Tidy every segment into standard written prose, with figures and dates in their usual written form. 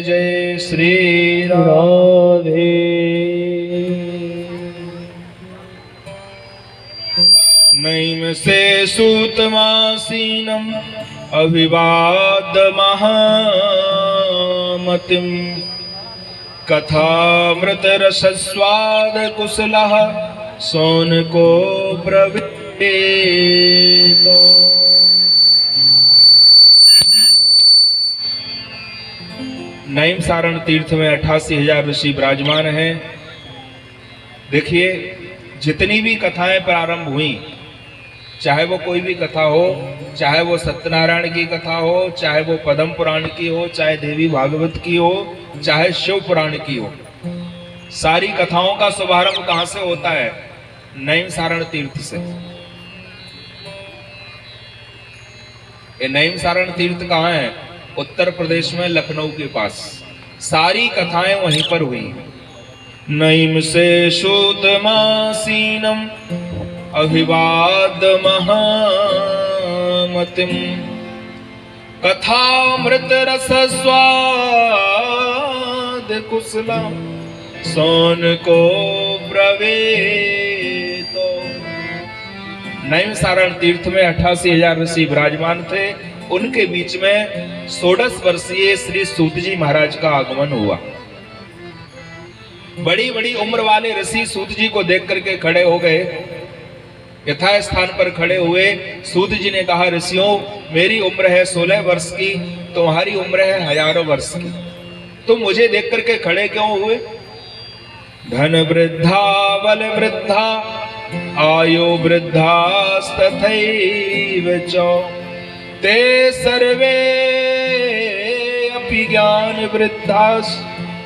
जय श्री राधे। नैम से सूतमासीनम अभिवाद महामतिम कथामृत रसस्वाद कुशलः सौनको ब्रवीतो। नैम सारण तीर्थ में 88,000 ऋषि विराजमान हैं। देखिए, जितनी भी कथाएं प्रारंभ हुई, चाहे वो कोई भी कथा हो, चाहे वो सत्यनारायण की कथा हो, चाहे वो पद्म पुराण की हो, चाहे देवी भागवत की हो, चाहे शिव पुराण की हो, सारी कथाओं का शुभारंभ कहां से होता है? नैम सारण तीर्थ से। ये नैम सारण तीर्थ कहाँ है? उत्तर प्रदेश में, लखनऊ के पास। सारी कथाएं वहीं पर हुई। नैम से शूतमासीनम अभिवाद महामतिम कथामृत रस स्वाद कुशलम सौनको ब्रवीतो। नैम सारण तीर्थ में 88,000 ऋषि विराजमान थे। उनके बीच में 16 वर्षीय श्री सूत जी महाराज का आगमन हुआ। बड़ी बड़ी उम्र वाले ऋषि सूत जी को देख करके खड़े हो गए। यथा स्थान पर खड़े हुए सूत जी ने कहा, ऋषियों, मेरी उम्र है 16 वर्ष की, तुम्हारी उम्र है हजारों वर्ष की, तुम मुझे देख करके खड़े क्यों हुए? धन वृद्धा बल वृद्धा आयु वृद्धास्तथैव च ते सर्वे अपि ज्ञान वृद्धास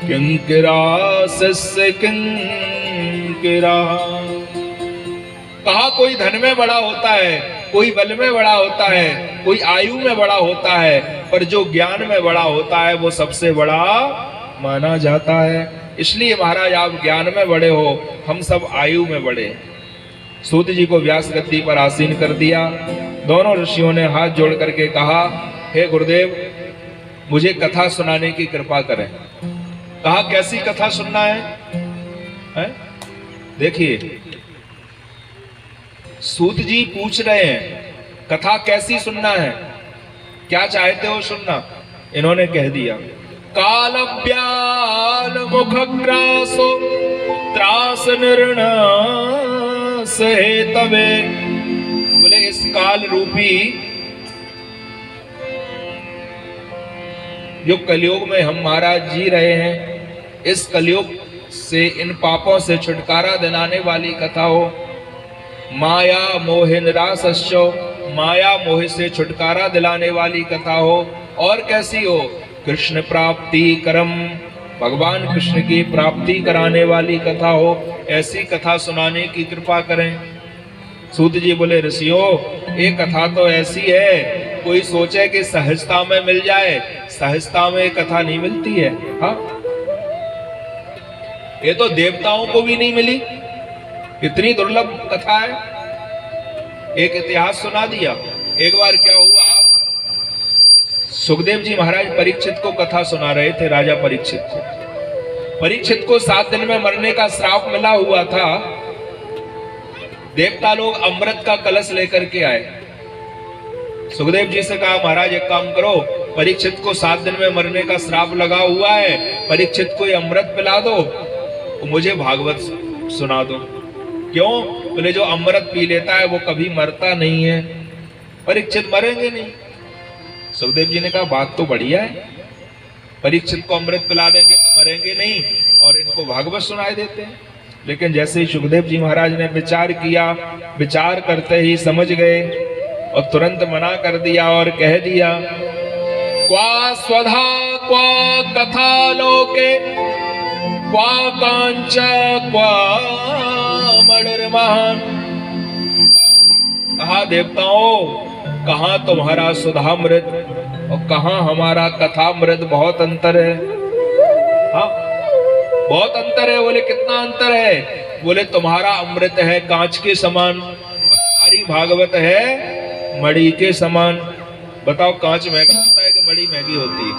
किंकिरासस्य किंकिरा। कहा, कोई धन में बड़ा होता है, कोई बल में बड़ा होता है, कोई आयु में बड़ा होता है, पर जो ज्ञान में बड़ा होता है वो सबसे बड़ा माना जाता है। इसलिए महाराज, आप ज्ञान में बड़े हो, हम सब आयु में बड़े। सूत जी को व्यास गद्दी पर आसीन कर दिया। दोनों ऋषियों ने हाथ जोड़ करके कहा, हे गुरुदेव, मुझे कथा सुनाने की कृपा करें। कहा, कैसी कथा सुनना है? देखिए, सूत जी पूछ रहे हैं, कथा कैसी सुनना है, क्या चाहते हो सुनना? इन्होंने कह दिया, काल ब्याल मुखग्रासो त्रास निर्णय सहेतवे। बोले, इस काल रूपी जो कलयुग में हम महाराज जी रहे हैं, इस कलयुग से, इन पापों से छुटकारा दिलाने वाली कथा हो। माया मोह निरासस्यो, माया मोह से छुटकारा दिलाने वाली कथा हो। और कैसी हो? कृष्ण प्राप्ति करम, भगवान कृष्ण की प्राप्ति कराने वाली कथा हो। ऐसी कथा सुनाने की कृपा करें। सूत जी बोले, ऋषियों, एक कथा तो ऐसी है, कोई सोचे कि सहजता में मिल जाए, सहजता में कथा नहीं मिलती है। हाँ, ये तो देवताओं को भी नहीं मिली, इतनी दुर्लभ कथा है। एक इतिहास सुना दिया। एक बार क्या हुआ, सुखदेव जी महाराज परीक्षित को कथा सुना रहे थे, राजा परीक्षित को। परीक्षित को 7 दिन में मरने का श्राप मिला हुआ था। देवता लोग अमृत का कलश लेकर के आए। सुखदेव जी से कहा, महाराज एक काम करो, परीक्षित को 7 दिन में मरने का श्राप लगा हुआ है, परीक्षित को ये अमृत पिला दो, मुझे भागवत सुना दो। क्यों? बोले, जो अमृत पी लेता है वो कभी मरता नहीं है, परीक्षित मरेंगे नहीं। सुखदेव जी ने कहा, बात तो बढ़िया है, परीक्षित को अमृत पिला देंगे तो मरेंगे नहीं, और इनको भागवत सुनाई देते हैं। लेकिन जैसे ही सुखदेव जी महाराज ने विचार किया, विचार करते ही समझ गए और तुरंत मना कर दिया और कह दिया, क्वा स्वधा क्वा कथा लोके क्वा कांच क्वा मणिर्महान। कहा, देवताओं, कहाँ तुम्हारा सुधामृत और कहाँ हमारा कथामृत, बहुत अंतर है। हाँ, बहुत अंतर है। बोले, कितना अंतर है? बोले, तुम्हारा अमृत है कांच के समान, हमारी भागवत है मणि के समान। बताओ, कांच महंगा होता है कि मणि महंगी होती है?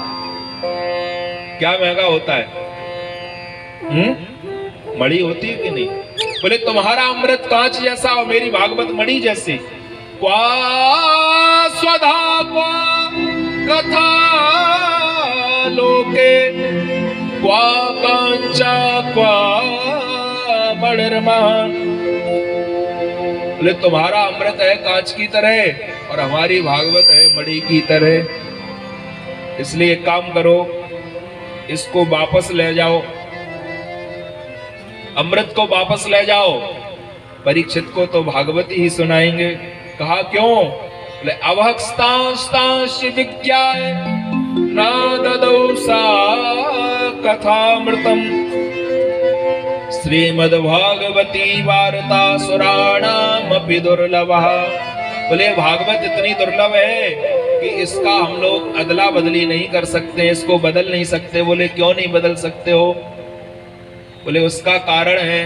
क्या महंगा होता है? मणि होती है कि नहीं? बोले तुम्हारा अमृत कांच जैसा और मेरी भागवत मणि जैसी। क्वा स्वधा क्वा कथा लोके क्वा कांचा क्वा मणिर्महान। बोले तुम्हारा अमृत है कांच की तरह और हमारी भागवत है मणि की तरह। इसलिए एक काम करो, इसको वापस ले जाओ, अमृत को वापस ले जाओ। परीक्षित को तो भागवत ही सुनाएंगे। कहा क्यों? बोले अवहस्तांस्तांश विज्ञाय ना ददौ सा कथामृतम श्रीमद्भागवती वार्ता सुराणामपि दुर्लभः। बोले भागवत इतनी दुर्लभ है कि इसका हम लोग अदला बदली नहीं कर सकते, इसको बदल नहीं सकते। बोले क्यों नहीं बदल सकते हो? बोले उसका कारण है,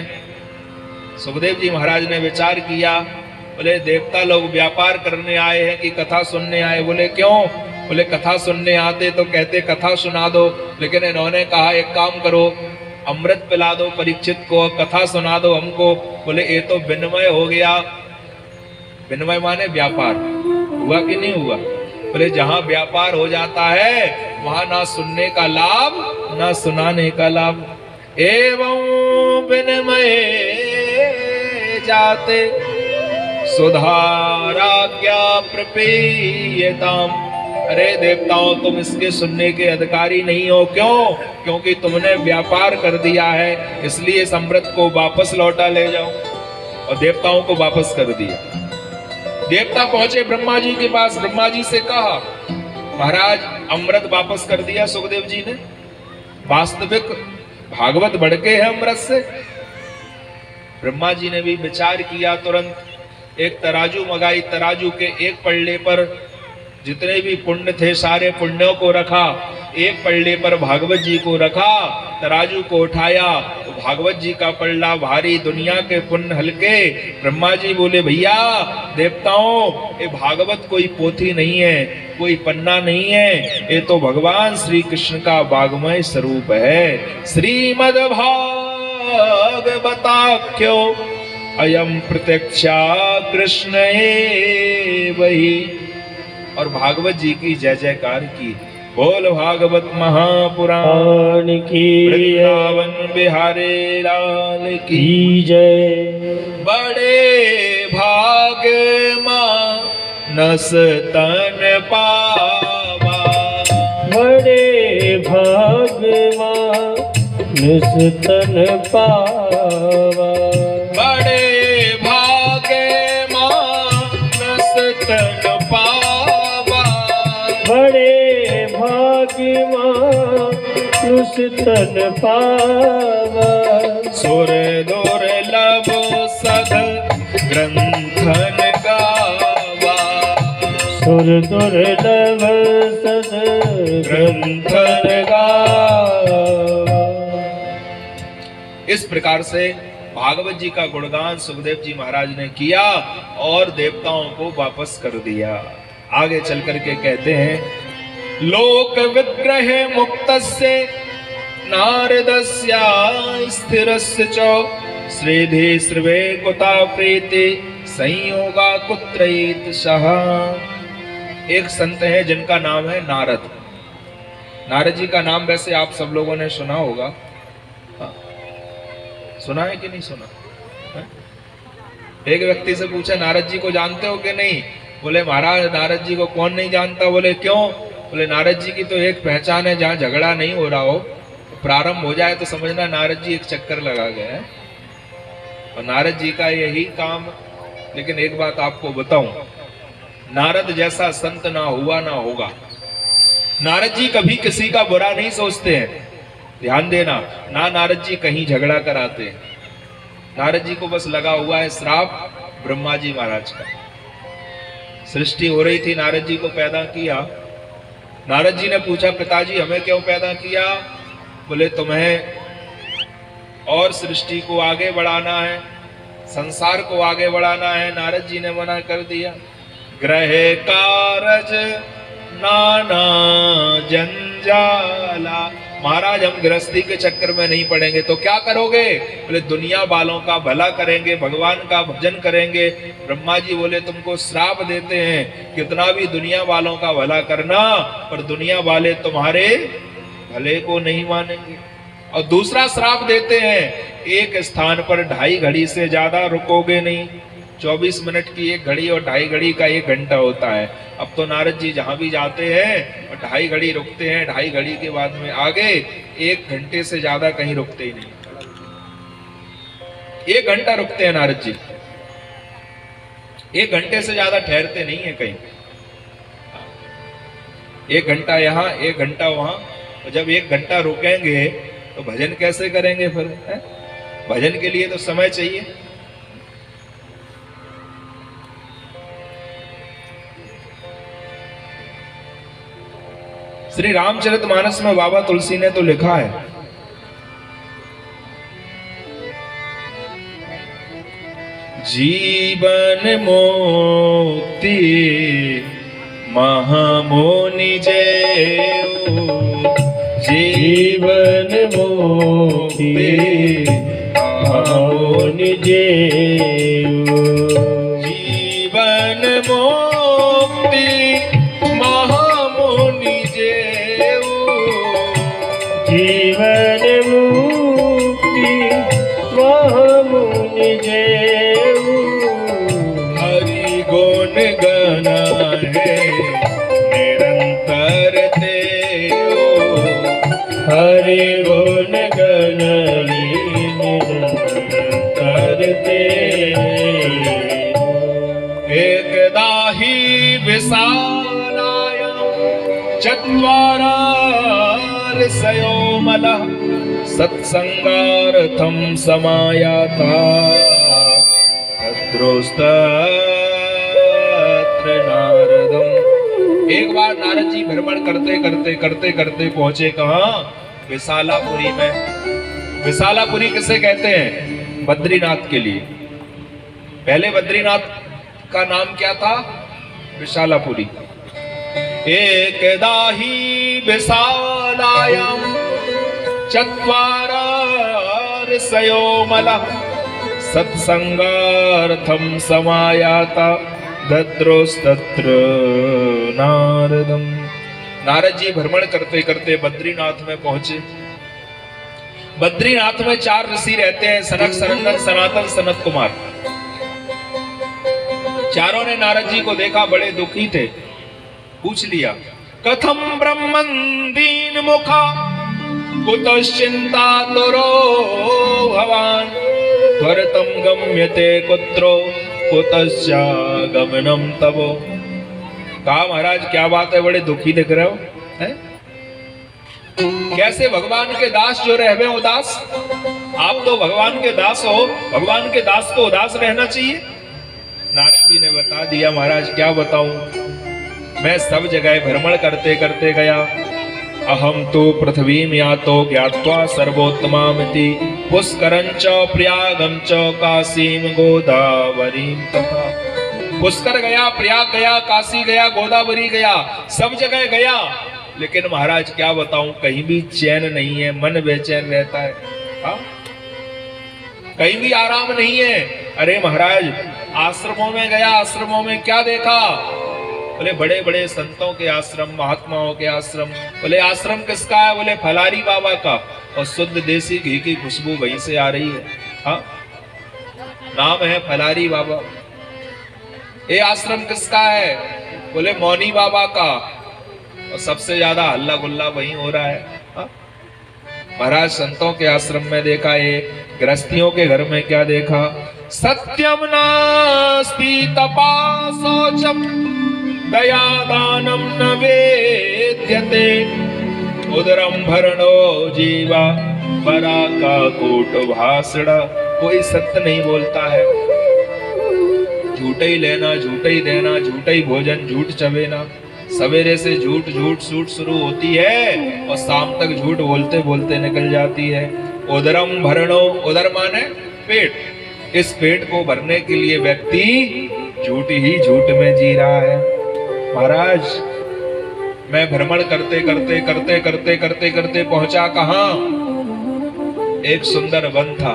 सुखदेव जी महाराज ने विचार किया। बोले देवता लोग व्यापार करने आए हैं कि कथा सुनने आए? बोले क्यों? बोले कथा सुनने आते तो कहते कथा सुना दो, लेकिन इन्होंने कहा एक काम करो, अमृत पिला दो परीक्षित को, कथा सुना दो हमको। बोले ये तो विनिमय हो गया। विनिमय माने व्यापार। हुआ कि नहीं हुआ? बोले जहां व्यापार हो जाता है वहां ना सुनने का लाभ ना सुनाने का लाभ। एवं विनिमय जाते सुधाराज्ञा प्रपीयताम। अरे देवताओं, तुम इसके सुनने के अधिकारी नहीं हो। क्यों? क्योंकि तुमने व्यापार कर दिया है, इसलिए इस अमृत को वापस लौटा ले जाओ। और देवताओं को वापस कर दिया। देवता पहुंचे ब्रह्मा जी के पास, ब्रह्मा जी से कहा महाराज अमृत वापस कर दिया सुखदेव जी ने। वास्तविक भागवत बढ़के है अमृत से। ब्रह्मा जी ने भी विचार किया, तुरंत एक तराजू मंगाई, तराजू के एक पल्ले पर जितने भी पुण्य थे सारे पुण्यों को रखा, एक पल्ले पर भागवत जी को रखा, तराजू को उठाया तो भागवत जी का पल्ला भारी, दुनिया के पुण्य हल्के। ब्रह्मा जी बोले भैया देवताओं, ये भागवत कोई पोथी नहीं है, कोई पन्ना नहीं है, ये तो भगवान श्री कृष्ण का वाग्मय स्वरूप है। श्रीमद् भागवताख्यो अयम प्रत्यक्षा कृष्ण वही। और भागवत जी की जय जयकार की। बोल भागवत महापुराण की, वृंदावन बिहारी लाल की जय। बड़े भाग मानस तन पावा, बड़े भाग मानस तन पावा, बड़े भाग मानस तन पावा, बड़े भाग्यवान तन पावा। सुर दुर्लभ सद ग्रंथन गावा, सुर दुर्लभ सद ग्रंथन गावा। इस प्रकार से भागवत जी का गुणगान सुखदेव जी महाराज ने किया और देवताओं को वापस कर दिया। आगे चल करके कहते हैं लोक विग्रह मुक्तस्य नारदस्या स्थिरस्य च श्रीधि श्रवे कुता प्रीति संयोगा कुत्रैत सह। एक संत है जिनका नाम है नारद। नारद जी का नाम वैसे आप सब लोगों ने सुना होगा। सुना है कि नहीं सुना? एक व्यक्ति से पूछा नारद जी को जानते हो कि नहीं? बोले महाराज नारद जी को कौन नहीं जानता। बोले क्यों? बोले नारद जी की तो एक पहचान है, जहाँ झगड़ा नहीं हो रहा हो, प्रारंभ हो जाए तो समझना नारद जी एक चक्कर लगा गए हैं। और नारद जी का यही काम। लेकिन एक बात आपको बताऊं, नारद जैसा संत ना हुआ ना होगा। नारद जी कभी किसी का बुरा नहीं सोचते हैं, ध्यान देना। ना नारद जी कहीं झगड़ा कराते हैं। नारद जी को बस लगा हुआ है श्राप ब्रह्मा जी महाराज का। सृष्टि हो रही थी, नारद जी को पैदा किया। नारद जी ने पूछा पिताजी हमें क्यों पैदा किया? बोले तुम्हें और सृष्टि को आगे बढ़ाना है, संसार को आगे बढ़ाना है। नारद जी ने मना कर दिया। ग्रह कारज नाना जंजाला महाराज हम गृहस्थी के चक्कर में नहीं पड़ेंगे तो क्या करोगे? बोले दुनिया वालों का भला करेंगे, भगवान का भजन करेंगे। ब्रह्मा जी बोले तुमको श्राप देते हैं, कितना भी दुनिया वालों का भला करना पर दुनिया वाले तुम्हारे भले को नहीं मानेंगे। और दूसरा श्राप देते हैं, एक स्थान पर 2.5 घड़ी से ज्यादा रुकोगे नहीं। 24 मिनट की एक घड़ी और 2.5 घड़ी का 1 घंटा होता है। अब तो नारद जी जहां भी जाते हैं और 2.5 घड़ी रुकते हैं, 2.5 घड़ी के बाद में आगे 1 घंटे से ज्यादा कहीं रुकते ही नहीं। 1 घंटा रुकते हैं नारद जी, 1 घंटे से ज्यादा ठहरते नहीं है कहीं। 1 घंटा यहाँ 1 घंटा वहां। और जब 1 घंटा रुकेंगे तो भजन कैसे करेंगे फिर? भजन के लिए तो समय चाहिए। श्री रामचरितमानस में बाबा तुलसी ने तो लिखा है, जीवन मुक्ति महामुनि जेऊ, जीवन मुक्ति महामुनि जेऊ, जीवन मुक्ति महामुनि जेऊ, जीवन मुक्ति महामुनि जेऊ, हरि गुण गण है निरंतर तेओ, हरि गुण गण निरंतर तेओ, एकदा हि विशालाय चत्वारार्षयो मलः सत्संगार्थं समायाता तत्रोस्तत्र नारदम्। एक बार नारद जी भ्रमण करते करते पहुंचे कहां? विशालापुरी में। विशालापुरी किसे कहते हैं? बद्रीनाथ के लिए। पहले बद्रीनाथ का नाम क्या था? विशालापुरी। एकदा हि विशालायां चत्वारार्षयो मलः सत्संगार्थं समायाता दद्रोस्तत्र नारदम्। नारद जी भ्रमण करते करते बद्रीनाथ में पहुंचे। बद्रीनाथ में 4 ऋषि रहते हैं, सनक, सनंदन, सनातन, सनत कुमार। चारों ने नारद जी को देखा, बड़े दुखी थे। पूछ लिया, कथम ब्रह्मन् दीन मुखा कुतश्चिंता तुरो भवान त्वरितं गम्यते कुत्रो कुतश्चागमनम तबो। कहा महाराज क्या बात है, बड़े दुखी दिख रहे हो हैं? कैसे भगवान के दास जो रहवे उदास? आप तो भगवान के दास हो, भगवान के दास को उदास रहना चाहिए। नारद जी ने बता दिया, महाराज क्या बताऊं, मैं सब जगह भ्रमण करते करते गया। अहम तो पृथ्वीम यातो ज्ञात्वा सर्वोत्तमामिति पुष्करं च प्रयागं च काशीम गोदावरीं तथा। पुष्कर गया, प्रयाग गया, काशी गया, गोदावरी गया, सब जगह गया, लेकिन महाराज क्या बताऊं, कहीं भी चैन नहीं है, मन बेचैन रहता है। कहीं भी आराम नहीं है। अरे महाराज आश्रमों में गया, आश्रमों में क्या देखा? बोले बड़े बड़े संतों के आश्रम, महात्माओं के आश्रम। बोले आश्रम किसका है? बोले फलारी बाबा का, और शुद्ध देसी घी की खुशबू वहीं से आ रही है। हाँ, नाम है फलारी बाबा। ये आश्रम किसका है? बोले मौनी बाबा का, और सबसे ज्यादा हल्ला गुल्ला वहीं हो रहा है। हाँ? महाराज संतों के आश्रम में देखा, ये गृहस्थियों के घर में क्या देखा? सत्यम नास्ति तपा शौचम दया दानम न वेद्यते उदरम भरणो जीवा परा का कूट भाषण। कोई सत्य नहीं बोलता है, झूठे ही लेना, झूठे ही देना, झूठे ही भोजन, झूठ चबेना। सवेरे से झूठ झूठ सूट शुरू होती है और शाम तक झूठ बोलते बोलते निकल जाती है। उदरम भरणो, उदर माने पेट, इस पेट को भरने के लिए व्यक्ति झूठ ही झूठ में जी रहा है। महाराज मैं भ्रमण करते करते करते करते करते करते पहुंचा कहां? एक सुंदर वन था,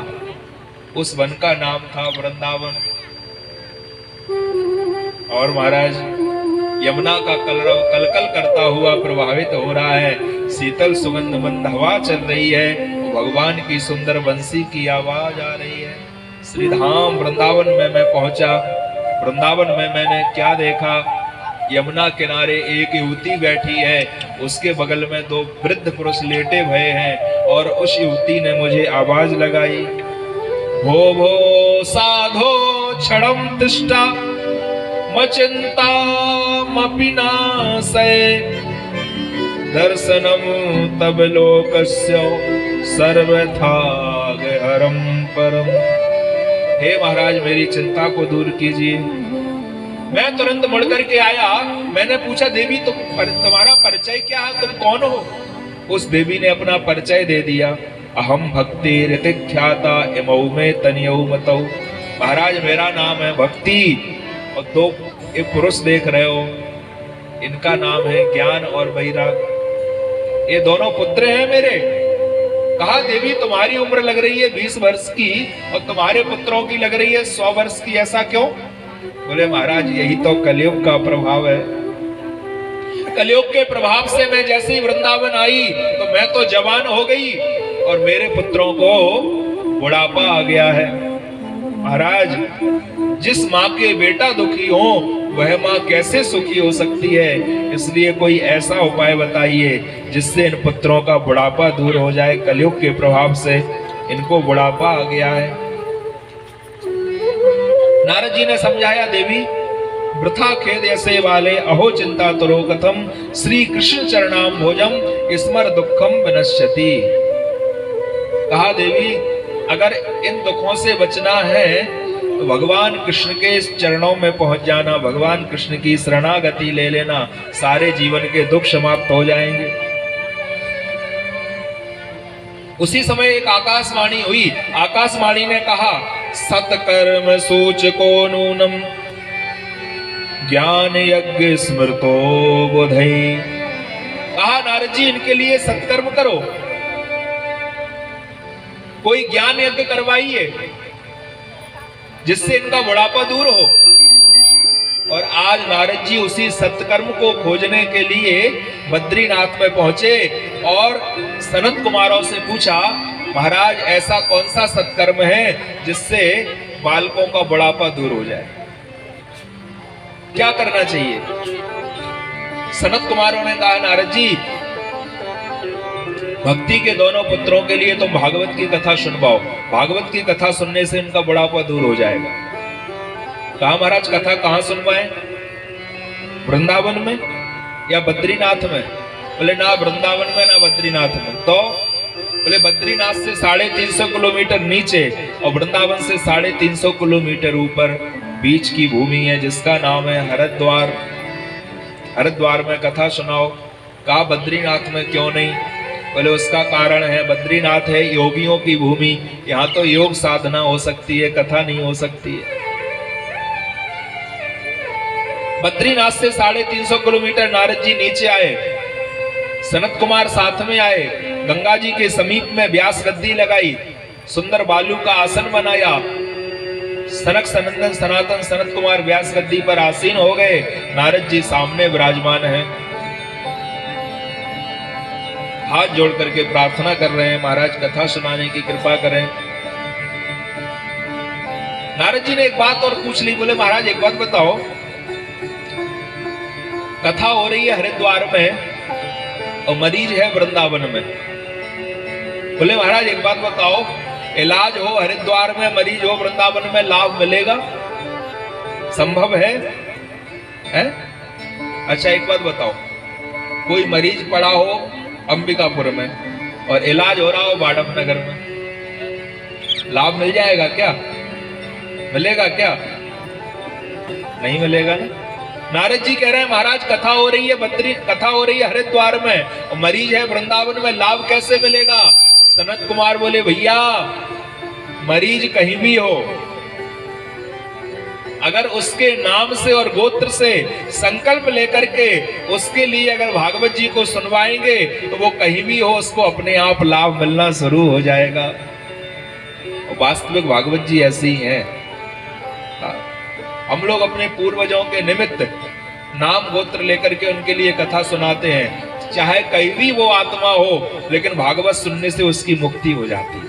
उस वन का नाम था वृंदावन। और महाराज यमुना का कलरव कलकल करता हुआ प्रभावित हो रहा है, शीतल सुगंध मंद हवा चल रही है, भगवान की सुंदर बंसी की आवाज आ रही है। श्रीधाम वृंदावन में मैं पहुंचा। वृंदावन में मैंने क्या देखा? यमुना किनारे एक युवती बैठी है, उसके बगल में दो वृद्ध पुरुष लेटे हुए हैं, और उस युवती ने मुझे आवाज लगाई, भो भो साधो क्षणम तिष्ठा मचिंता मपि नासय दर्शनम तब लोकस्य सर्वथा हरम परम। हे महाराज, मेरी चिंता को दूर कीजिए। मैं तुरंत मुड़ करके आया। मैंने पूछा, देवी तुम्हारा परिचय क्या है, तुम कौन हो? उस देवी ने अपना परिचय दे दिया। अहम भक्ति ऋतिख्याता इमौ में तनियौ मतौ। महाराज, मेरा नाम है भक्ति, और दो एक पुरुष देख रहे हो, इनका नाम है ज्ञान और वैराग। ये दोनों पुत्र हैं मेरे। कहा, देवी तुम्हारी उम्र लग रही है 20 वर्ष की, और तुम्हारे पुत्रों की लग रही है 100 वर्ष की, ऐसा क्यों? बोले, महाराज यही तो कलयुग का प्रभाव है। कलयुग के प्रभाव से मैं जैसे ही वृंदावन आई तो मैं तो जवान हो गई, और मेरे पुत्रों को बुढ़ापा आ गया है। महाराज, जिस माँ के बेटा दुखी हो वह माँ कैसे सुखी हो सकती है? इसलिए कोई ऐसा उपाय बताइए जिससे इन पुत्रों का बुढ़ापा दूर हो जाए। कलयुग के प्रभाव से इनको बुढ़ापा आ गया है। नारद जी ने समझाया, देवी वृथा खेद ऐसे वाले अहो चिंता तरो कथम श्री कृष्ण चरणाम भोजम स्मर दुखम विनश्यति। कहा, देवी अगर इन दुखों से बचना है तो भगवान कृष्ण के चरणों में पहुंच जाना, भगवान कृष्ण की शरणागति ले लेना, सारे जीवन के दुख समाप्त हो जाएंगे। उसी समय एक आकाशवाणी हुई। आकाशवाणी ने कहा, सत्कर्म सूचको नूनम ज्ञान यज्ञ स्मृतो बोधई। कहा, नारद जी इनके लिए सत्कर्म करो, कोई ज्ञान यज्ञ करवाइए जिससे इनका बुढ़ापा दूर हो। और आज नारद जी उसी सत्कर्म को खोजने के लिए बद्रीनाथ में पहुंचे और सनत कुमारों से पूछा, महाराज ऐसा कौन सा सत्कर्म है जिससे बालकों का बुढ़ापा दूर हो जाए, क्या करना चाहिए? सनत कुमारों ने कहा, नारद जी भक्ति के दोनों पुत्रों के लिए तुम भागवत की कथा सुनवाओ, भागवत की कथा सुनने से इनका बुढ़ापा दूर हो जाएगा। कहा, महाराज कथा कहाँ सुनवाएं? वृंदावन में या बद्रीनाथ में? बोले, ना वृंदावन में ना बद्रीनाथ में। तो बोले, बद्रीनाथ से 350 किलोमीटर नीचे और वृंदावन से 350 किलोमीटर ऊपर बीच की भूमि है जिसका नाम है हरिद्वार। हरिद्वार में कथा सुनाओ। कहा, बद्रीनाथ में क्यों नहीं? बोले, उसका कारण है बद्रीनाथ है योगियों की भूमि, यहाँ तो योग साधना हो सकती है, कथा नहीं हो सकती है। बद्रीनाथ से 350 किलोमीटर नारद जी नीचे आए, सनत कुमार साथ में आए, गंगा जी के समीप में व्यास गद्दी लगाई, सुंदर बालू का आसन बनाया, सनक सनंदन सनातन सनत कुमार व्यास गद्दी पर आसीन हो गए, नारद जी सामने विराजमान हैं, हाथ जोड़ करके प्रार्थना कर रहे हैं, महाराज कथा सुनाने की कृपा करें। नारद जी ने एक बात और पूछ ली। बोले, महाराज एक बात बताओ, कथा हो रही है हरिद्वार में और मरीज है वृंदावन में। बोले, महाराज एक बात बताओ, इलाज हो हरिद्वार में, मरीज हो वृंदावन में, लाभ मिलेगा? संभव है? अच्छा एक बात बताओ, कोई मरीज पड़ा हो अंबिकापुर में और इलाज हो रहा हो बाडम नगर में, लाभ मिल जाएगा क्या? मिलेगा क्या? नहीं मिलेगा ना। नारद जी कह रहे हैं, महाराज कथा हो रही है कथा हो रही है हरिद्वार में और मरीज है वृंदावन में, लाभ कैसे मिलेगा? सनत कुमार बोले, भैया मरीज कहीं भी हो, अगर उसके नाम से और गोत्र से संकल्प लेकर के उसके लिए अगर भागवत जी को सुनवाएंगे तो वो कहीं भी हो उसको अपने आप लाभ मिलना शुरू हो जाएगा। वास्तविक भागवत जी ऐसे ही हैं। हम लोग अपने पूर्वजों के निमित्त नाम गोत्र लेकर के उनके लिए कथा सुनाते हैं, चाहे कहीं भी वो आत्मा हो, लेकिन भागवत सुनने से उसकी मुक्ति हो जाती है।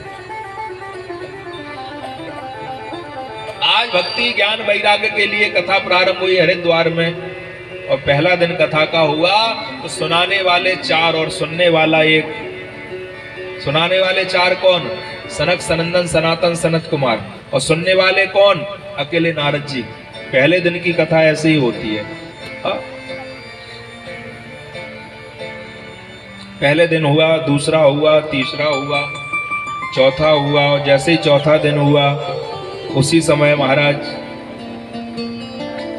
आज भक्ति ज्ञान वैराग्य के लिए कथा प्रारंभ हुई हरिद्वार में, और पहला दिन कथा का हुआ तो सुनाने वाले 4 और सुनने वाला 1। सुनाने वाले 4 कौन? सनक सनंदन सनातन सनत कुमार। और सुनने वाले कौन? अकेले नारद जी। पहले दिन की कथा ऐसे ही होती है। पहले दिन हुआ, दूसरा हुआ, तीसरा हुआ, चौथा हुआ। और जैसे ही चौथा दिन हुआ उसी समय महाराज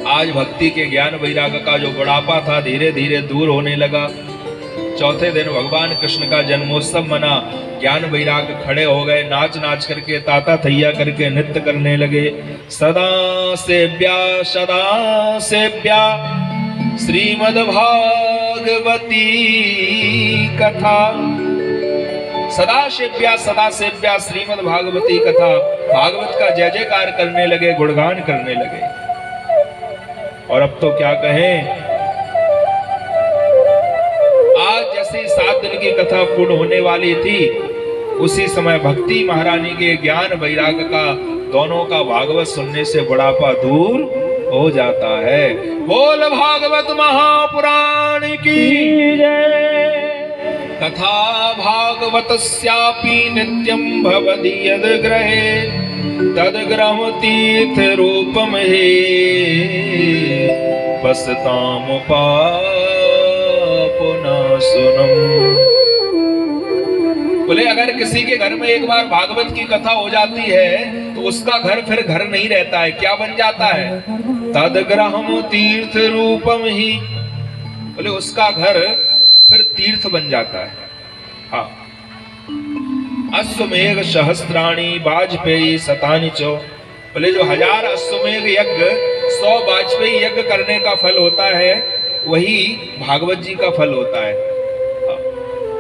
आज भक्ति के ज्ञान वैराग्य का जो बुढ़ापा था धीरे धीरे दूर होने लगा। चौथे दिन भगवान कृष्ण का जन्मोत्सव मना, ज्ञान वैराग्य खड़े हो गए, नाच नाच करके ताता थैया करके नृत्य करने लगे। सदा सेव्या श्रीमद् भागवती कथा। सदा सेव्या श्रीमद् भागवती कथा। भागवत का जय जयकार करने लगे, गुणगान करने लगे। और अब तो क्या कहें, आज जैसे 7 दिन की कथा पूर्ण होने वाली थी उसी समय भक्ति महारानी के ज्ञान वैराग्य का दोनों का भागवत सुनने से बुढ़ापा दूर हो जाता है। बोल भागवत महापुराण की जय। तथा भागवतस्यापि नित्यं भवति यद् गृहे तद् ग्रह तीर्थ रूपम हे पुनः सुनम। बोले अगर किसी के घर में एक बार भागवत की कथा हो जाती है तो उसका घर फिर घर नहीं रहता है। क्या बन जाता है? तदग्रहम तीर्थ रूपम ही। बोले उसका घर फिर तीर्थ बन जाता है। हाँ, अश्वमेघ सहस्त्राणी वाजपेयी शतानि चो। बोले जो 1000 अश्वमेघ यज्ञ 100 वाजपेयी यज्ञ करने का फल होता है वही भागवत जी का फल होता है।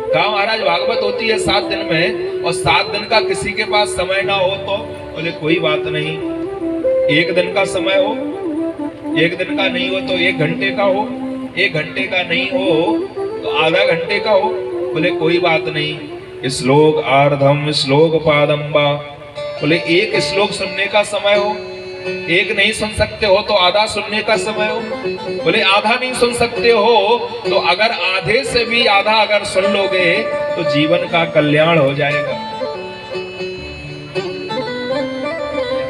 कहा महाराज भागवत होती है 7 दिन में, और 7 दिन का किसी के पास समय ना हो तो बोले कोई बात नहीं, 1 दिन का समय हो, 1 दिन का नहीं हो तो 1 घंटे का हो, 1 घंटे का नहीं हो तो आधा घंटे का हो, बोले कोई बात नहीं। श्लोक आर्धम श्लोक पादम्बा। बोले 1 श्लोक सुनने का समय हो, 1 नहीं सुन सकते हो तो आधा सुनने का समय हो। बोले आधा नहीं सुन सकते हो तो अगर आधे से भी आधा अगर सुन लोगे तो जीवन का कल्याण हो जाएगा।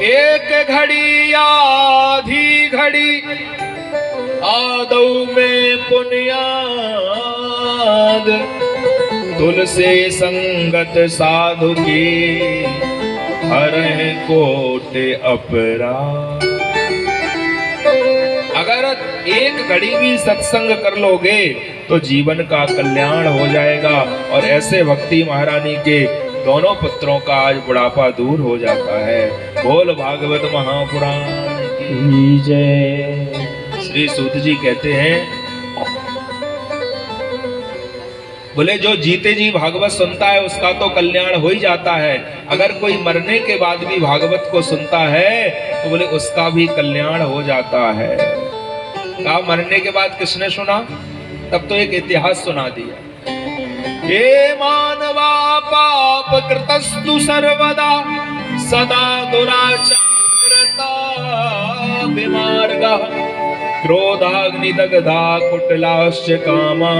1 घड़ी आधी घड़ी आदौ में पुण्याद तुलसी संगत साधु की हरहि कोटि अपराध। अगर 1 घड़ी भी सत्संग कर लोगे तो जीवन का कल्याण हो जाएगा। और ऐसे भक्ति महारानी के दोनों पुत्रों का आज बुढ़ापा दूर हो जाता है। बोल भागवत महापुराण की जय। श्री सूत जी कहते हैं, बोले जो जीते जी भागवत सुनता है उसका तो कल्याण हो ही जाता है। अगर कोई मरने के बाद भी भागवत को सुनता है तो बोले उसका भी कल्याण हो जाता है। कहा मरने के बाद किसने सुना? तब तो एक इतिहास सुना दिया। हे मानवा पाप कृतस्तु सर्वदा सदा दुराचारता विमार्गः क्रोधाग्निदग्धा कुटिलाश्च कामा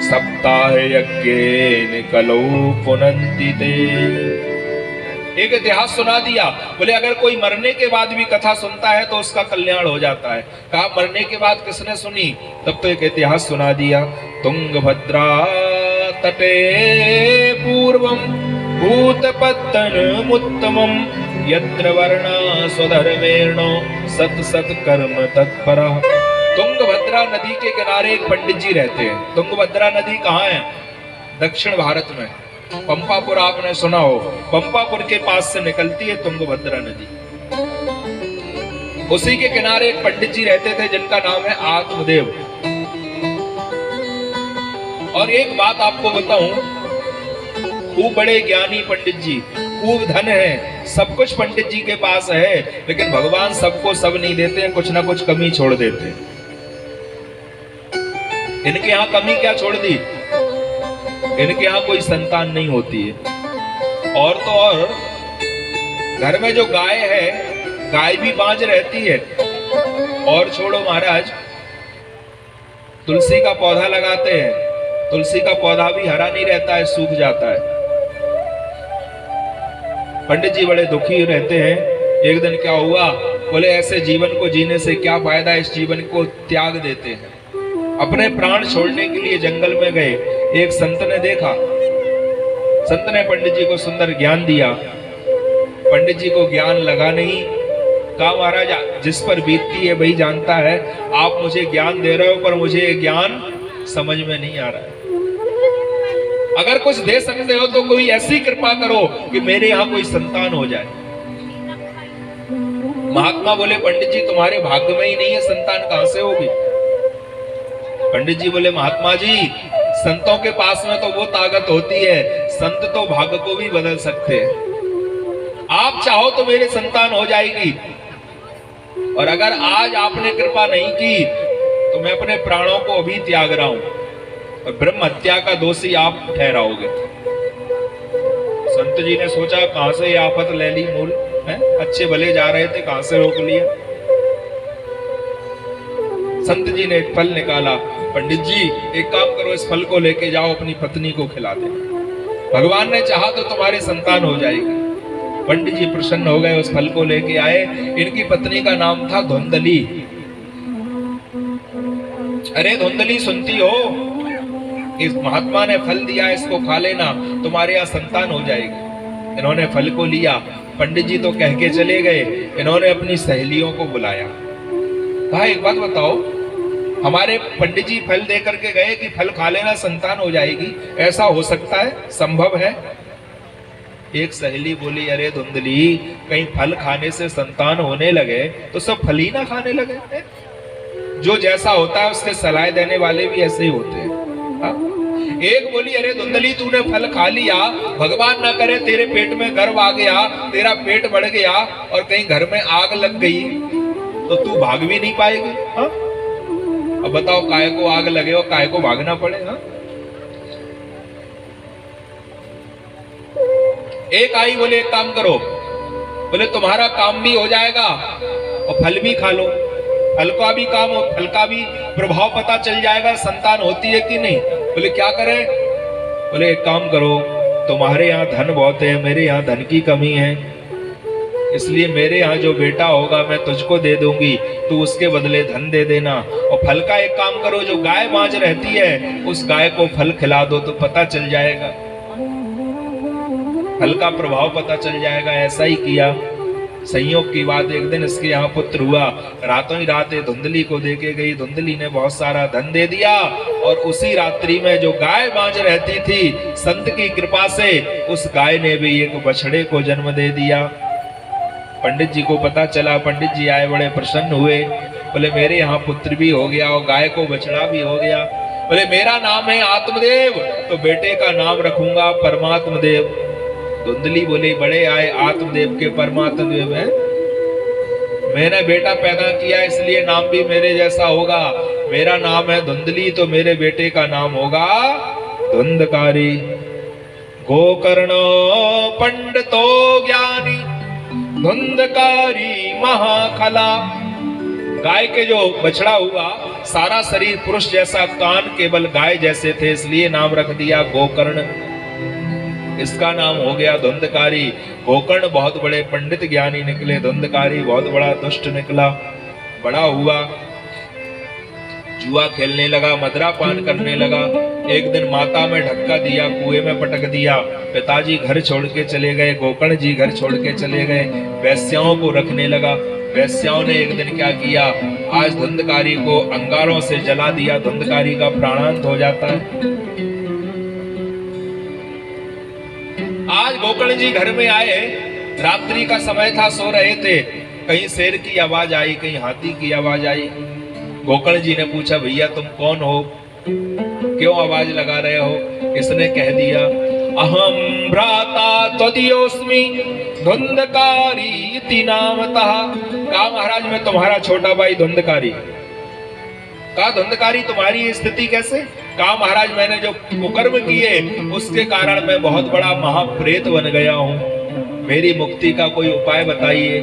सप्ताह यज्ञेन कलौ पुनन्ति ते। एक इतिहास सुना दिया। बोले अगर कोई मरने के बाद भी कथा सुनता है तो उसका कल्याण हो जाता है। कहा मरने के बाद किसने सुनी? तब तो एक इतिहास सुना दिया। तुंगभद्रा तटे पूर्वम भूतपत्तनमुत्तमं यत्र वर्णा स्वधर्मेण सत सत कर्म तत्परः। तुंगभद्रा नदी के किनारे एक पंडित जी रहते हैं। तुंगभद्रा नदी कहाँ है? दक्षिण भारत में। पंपापुर आपने सुना हो, पंपापुर के पास से निकलती है तुंगभद्रा नदी। उसी के किनारे एक पंडित जी रहते थे जिनका नाम है आत्मदेव। और एक बात आपको बताऊं, खूब बड़े ज्ञानी पंडित जी, खूब धन है, सब कुछ पंडित जी के पास है, लेकिन भगवान सबको सब नहीं देते हैं, कुछ ना कुछ कमी छोड़ देते हैं। इनके यहां कमी क्या छोड़ दी? इनके यहां कोई संतान नहीं होती है। और तो और घर में जो गाय है, गाय भी बांझ रहती है। और छोड़ो महाराज, तुलसी का पौधा लगाते हैं, तुलसी का पौधा भी हरा नहीं रहता है, सूख जाता है। पंडित जी बड़े दुखी रहते हैं। एक दिन क्या हुआ, बोले ऐसे जीवन को जीने से क्या फायदा, इस जीवन को त्याग देते हैं। अपने प्राण छोड़ने के लिए जंगल में गए। एक संत ने देखा, संत ने पंडित जी को सुंदर ज्ञान दिया। पंडित जी को ज्ञान लगा नहीं। कहा महाराज, जिस पर बीतती है वही जानता है, आप मुझे ज्ञान दे रहे हो पर मुझे ये ज्ञान समझ में नहीं आ रहा है। अगर कुछ दे सकते हो तो कोई ऐसी कृपा करो कि मेरे यहां कोई संतान हो जाए। महात्मा बोले, पंडित जी तुम्हारे भाग्य में ही नहीं है, संतान कहां से होगी? पंडित जी बोले, महात्मा जी संतों के पास में तो वो ताकत होती है, संत तो भाग्य को भी बदल सकते हैं। आप चाहो तो मेरे संतान हो जाएगी, और अगर आज आपने कृपा नहीं की तो मैं अपने प्राणों को अभी त्याग रहा हूं और ब्रह्म हत्या का दोषी आप ठहराओगे। संत जी ने सोचा, कहां से ये आफत ले ली मूल है? अच्छे भले जा रहे थे, कहां से रोक लिया? संत जी ने एक फल निकाला। पंडित जी एक काम करो, इस फल को लेके जाओ, अपनी पत्नी को खिला दे, भगवान ने चाहा तो तुम्हारी संतान हो जाएगी। पंडित जी प्रसन्न हो गए, उस फल को लेके आए। इनकी पत्नी का नाम था धुंधली। अरे धुंधली, सुनती हो, इस महात्मा ने फल दिया, इसको खा लेना, तुम्हारे यहाँ संतान हो जाएगी। इन्होंने फल को लिया। पंडित जी तो कह के चले गए। इन्होंने अपनी सहेलियों को बुलाया। कहा, एक बात बताओ, हमारे पंडित जी फल दे करके गए कि फल खा लेना संतान हो जाएगी, ऐसा हो सकता है, संभव है? एक सहेली बोली, अरे धुंधली, कहीं फल खाने से संतान होने लगे तो सब फल ही ना खाने लगे? जो जैसा होता है उसके सलाह देने वाले भी ऐसे ही होते हैं। एक बोली, अरे धुंधली, तूने फल खा लिया, भगवान ना करे तेरे पेट में गर्भ आ गया, तेरा पेट बढ़ गया और कहीं घर में आग लग गई तो तू भाग भी नहीं पाएगी। हाँ, अब बताओ, काय को आग लगे और काय को भागना पड़े? हाँ, एक आई, बोले एक काम करो, बोले तुम्हारा काम भी हो जाएगा और फल भी खा लो, फल का भी काम हो, फल का भी प्रभाव पता चल जाएगा, संतान होती है कि नहीं। बोले क्या करें? बोले एक काम करो, तुम्हारे यहाँ धन बहुत है, मेरे यहाँ धन की कमी है, इसलिए मेरे यहाँ जो बेटा होगा मैं तुझको दे दूंगी, तू उसके बदले धन दे देना। और फल का एक काम करो, जो गाय बांझ रहती है उस गाय को फल खिला दो तो पता चल जाएगा, फल का प्रभाव पता चल जाएगा। ऐसा ही किया। संयोग की बात, एक दिन इसके यहाँ पुत्र हुआ। रातों ही रात धुंधली को देके गई। धुंधली ने बहुत सारा धन दे दिया और उसी रात्रि में जो गाय बांझ रहती थी, संत की कृपा से उस गाय ने भी एक बछड़े को जन्म दे दिया। पंडित जी को पता चला। पंडित जी आए, बड़े प्रसन्न हुए। बोले मेरे यहाँ पुत्र भी हो गया और गाय को बछड़ा भी हो गया। बोले मेरा नाम है आत्मदेव, तो बेटे का नाम रखूंगा परमात्मदेव। धुंधली बोली, बड़े आए आत्मदेव के परमात्मदेव हैं, मैंने बेटा पैदा किया इसलिए नाम भी मेरे जैसा होगा। मेरा नाम है धुंधली, तो मेरे बेटे का नाम होगा धुंधकारी। गोकर्ण पंडितो ज्ञानी धुंधकारी महाखला। गाय के जो बछड़ा हुआ, सारा शरीर पुरुष जैसा, कान केवल गाय जैसे थे, इसलिए नाम रख दिया गोकर्ण। इसका नाम हो गया धुंधकारी। गोकर्ण बहुत बड़े पंडित ज्ञानी निकले, धुंधकारी बहुत बड़ा दुष्ट निकला। बड़ा हुआ, जुआ खेलने लगा, मदरा पान करने लगा। एक दिन माता में धक्का दिया, कुएं में पटक दिया। पिताजी घर छोड़ के चले गए, गोकर्ण जी घर छोड़ के चले गए। वैश्याओं को रखने लगा। वैश्याओं ने एक दिन क्या किया, आज धुंधकारी को अंगारों से जला दिया। धुंधकारी का प्राणांत हो जाता है। आज गोकर्ण जी घर में आए, रात्रि का समय था, सो रहे थे। कहीं शेर की आवाज आई, कहीं हाथी की आवाज आई। गोकर्ण जी ने पूछा, भैया तुम कौन हो, क्यों आवाज लगा रहे हो? इसने कह दिया, अहम भ्राता त्वदीयोस्मि धुंधकारी इति नामतः। कहा महाराज मैं तुम्हारा छोटा भाई धुंधकारी। कहा धुंधकारी तुम्हारी स्थिति कैसे? कहा महाराज मैंने जो कुकर्म किए उसके कारण मैं बहुत बड़ा महाप्रेत बन गया हूं, मेरी मुक्ति का कोई उपाय बताइए।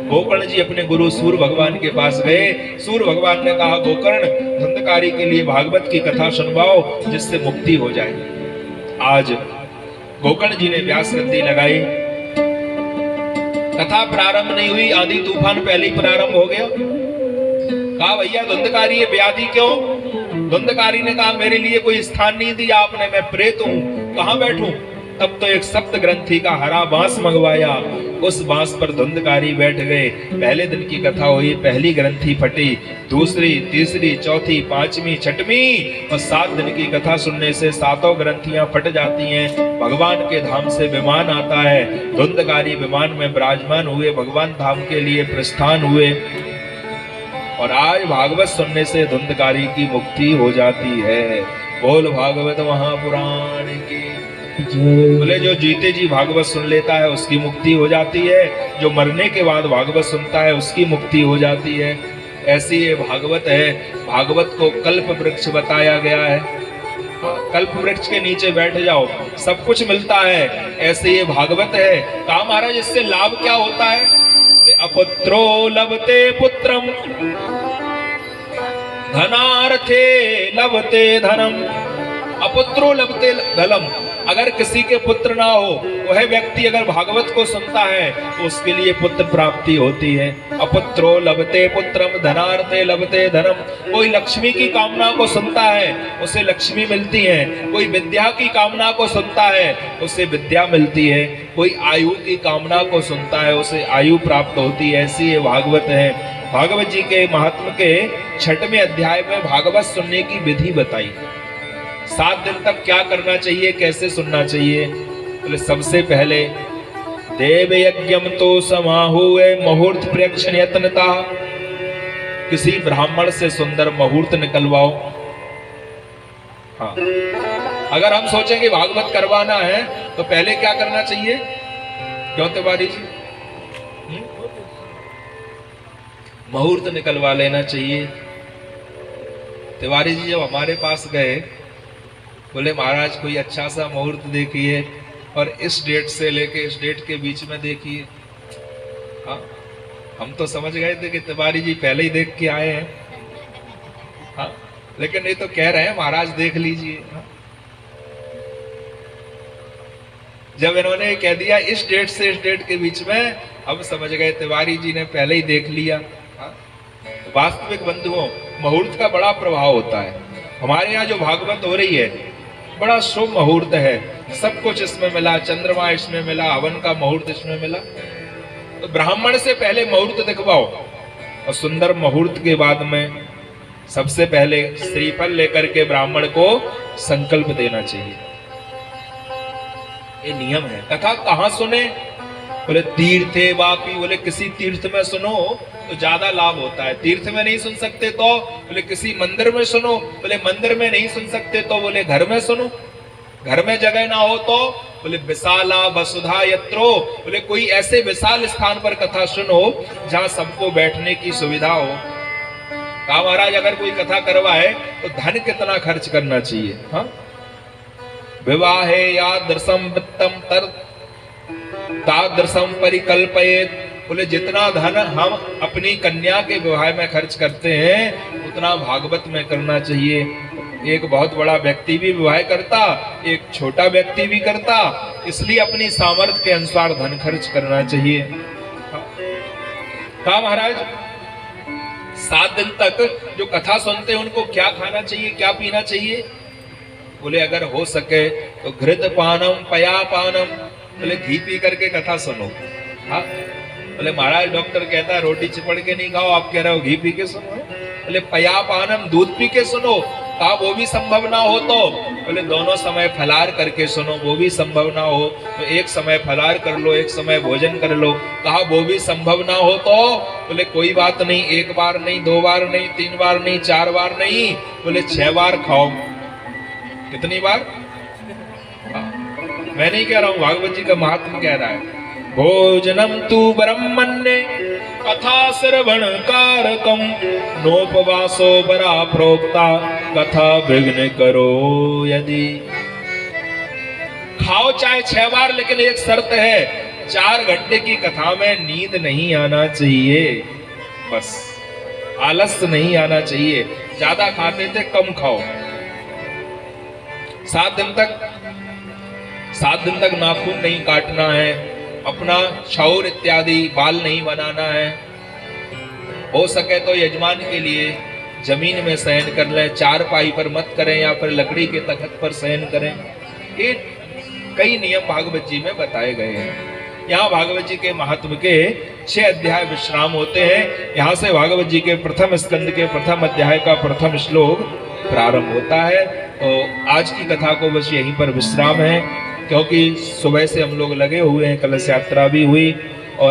गोकर्ण जी अपने गुरु सूर्य भगवान के पास गए। सूर्य भगवान ने कहा, गोकर्ण धुंधकारी के लिए भागवत की कथा सुनवाओ जिससे मुक्ति हो जाए। आज गोकर्ण जी ने व्यास गद्दी लगाई, कथा प्रारंभ नहीं हुई, आंधी तूफान पहले ही प्रारंभ हो गया। कहा भैया धुंधकारी ये व्याधि क्यों? धुंधकारी ने कहा, मेरे लिए कोई स्थान नहीं दिया आपने, मैं प्रेत हूं, कहां बैठूं? तब तो एक सप्त ग्रंथी का हरा बांस मंगवाया, उस बांस पर धुंधकारी बैठ गए। पहले दिन की कथा हुई, पहली ग्रंथी फटी, दूसरी, तीसरी, चौथी, पांचवी, छठवीं और 7 दिन की कथा सुनने से 7 ग्रंथियां फट जाती हैं। भगवान के धाम से विमान आता है, धुंधकारी विमान में विराजमान हुए, भगवान धाम के लिए प्रस्थान हुए और आज भागवत सुनने से धुंधकारी की मुक्ति हो जाती है। बोल भागवत महापुराण की। बोले जो जीते जी भागवत सुन लेता है उसकी मुक्ति हो जाती है, जो मरने के बाद भागवत सुनता है उसकी मुक्ति हो जाती है। ऐसी ये भागवत है। भागवत को कल्प वृक्ष बताया गया है। कल्प वृक्ष के नीचे बैठ जाओ, सब कुछ मिलता है। ऐसे ये भागवत है। कहा महाराज इससे लाभ क्या होता है? अपुत्रो लभते पुत्रम धनार्थे लभते धनम। अपुत्रो लभते धनम। अगर किसी के पुत्र ना हो, वह व्यक्ति अगर भागवत को सुनता है तो उसके लिए पुत्र प्राप्ति होती है। अपुत्रो लभते पुत्रम धनार्थे लभते धनम। कोई लक्ष्मी की कामना को सुनता है उसे लक्ष्मी मिलती है, कोई विद्या की कामना को सुनता है उसे विद्या मिलती है, कोई आयु की कामना को सुनता है उसे आयु प्राप्त होती है। ऐसी ये भागवत है। भागवत जी के महात्म के 6वें अध्याय में भागवत सुनने की विधि बताई। 7 दिन तक क्या करना चाहिए, कैसे सुनना चाहिए? बोले सबसे पहले देव यज्ञम तो समाहुए मुहूर्त प्रेक्षण यत्नता। किसी ब्राह्मण से सुंदर मुहूर्त निकलवाओ। हाँ, अगर हम सोचें कि भागवत करवाना है तो पहले क्या करना चाहिए? क्यों तिवारी जी? मुहूर्त निकलवा लेना चाहिए। तिवारी जी जब हमारे पास गए, बोले महाराज कोई अच्छा सा मुहूर्त देखिए और इस डेट से लेके इस डेट के बीच में देखिए। हाँ, हम तो समझ गए थे कि तिवारी जी पहले ही देख के आए हैं। हाँ, लेकिन ये तो कह रहे हैं महाराज देख लीजिए। हाँ? जब इन्होंने कह दिया इस डेट से इस डेट के बीच में, हम समझ गए तिवारी जी ने पहले ही देख लिया। हाँ? वास्तविक बंधुओं, मुहूर्त का बड़ा प्रभाव होता है। हमारे यहाँ जो भागवत हो रही है बड़ा शुभ मुहूर्त है, सब कुछ इसमें मिला, चंद्रमा इसमें मिला, हवन का मुहूर्त इसमें मिला। तो ब्राह्मण से पहले मुहूर्त दिखवाओ और सुंदर मुहूर्त के बाद में सबसे पहले श्रीफल लेकर के ब्राह्मण को संकल्प देना चाहिए। ये नियम है। कथा कहाँ सुने? बोले तीर्थे वापी। बोले किसी तीर्थ में सुनो तो ज्यादा लाभ होता है। तीर्थ में नहीं सुन सकते तो बोले किसी मंदिर में सुनो। बोले मंदिर में नहीं सुन सकते तो बोले घर में सुनो। घर में जगह ना हो तो बोले विशाला वसुधा यत्रो। बोले कोई ऐसे विशाल स्थान पर कथा सुनो जहां सबको बैठने की सुविधा हो। कहा महाराज अगर कोई कथा करवाए तो धन कितना खर्च करना चाहिए? हाँ, विवाहे यादृशम वित्तम तादृशम परिकल्पयेत। बोले जितना धन हम अपनी कन्या के विवाह में खर्च करते हैं उतना भागवत में करना चाहिए। एक बहुत बड़ा व्यक्ति भी विवाह करता, एक छोटा व्यक्ति भी करता, इसलिए अपनी सामर्थ्य के अनुसार धन खर्च करना चाहिए। कहा महाराज 7 दिन तक जो कथा सुनते हैं उनको क्या खाना चाहिए, क्या पीना चाहिए? बोले अगर हो सके तो घृत पानम पया पानम। बोले घी पी करके कथा सुनो। हाँ, बोले महाराज डॉक्टर कहता है रोटी चिपड़ के नहीं खाओ, आप कह रहे हो घी पी के सुनो। बोले पया पानम दूध पी के सुनो। कहा वो भी संभव ना हो तो बोले दोनों समय फलार करके सुनो, वो भी संभव ना हो तो एक समय फलार कर लो, एक समय भोजन कर लो। कहा वो भी संभव ना हो तो बोले कोई बात नहीं, एक बार नहीं, दो बार नहीं, तीन बार नहीं, चार बार नहीं, बोले 6 बार खाओ। कितनी बार? मैं नहीं कह रहा हूं, भागवत जी का महात्मा कह रहा है। भोजनम तु ब्रह्मण्ये कथा श्रवण कारकम नोपवासो बरा प्रोक्ता कथा विघ्न करो यदि। खाओ चाहे 6 बार, लेकिन एक शर्त है, 4 घंटे की कथा में नींद नहीं आना चाहिए। बस आलस्य नहीं आना चाहिए। ज्यादा खाते थे कम खाओ। 7 दिन तक नाखून नहीं काटना है, अपना क्षौर इत्यादि बाल नहीं बनाना है। हो सके तो यजमान के लिए जमीन में शयन कर लें, चारपाई पर मत करें या फिर लकड़ी के तख्त पर शयन करें। ये कई नियम भागवत जी में बताए गए हैं। यहाँ भागवत जी के महात्म के 6 अध्याय विश्राम होते हैं। यहाँ से भागवत जी के प्रथम स्कंद के प्रथम अध्याय का प्रथम श्लोक प्रारंभ होता है। तो आज की कथा को बस यहीं पर विश्राम है, क्योंकि सुबह से हम लोग लगे हुए हैं, कलश यात्रा भी हुई।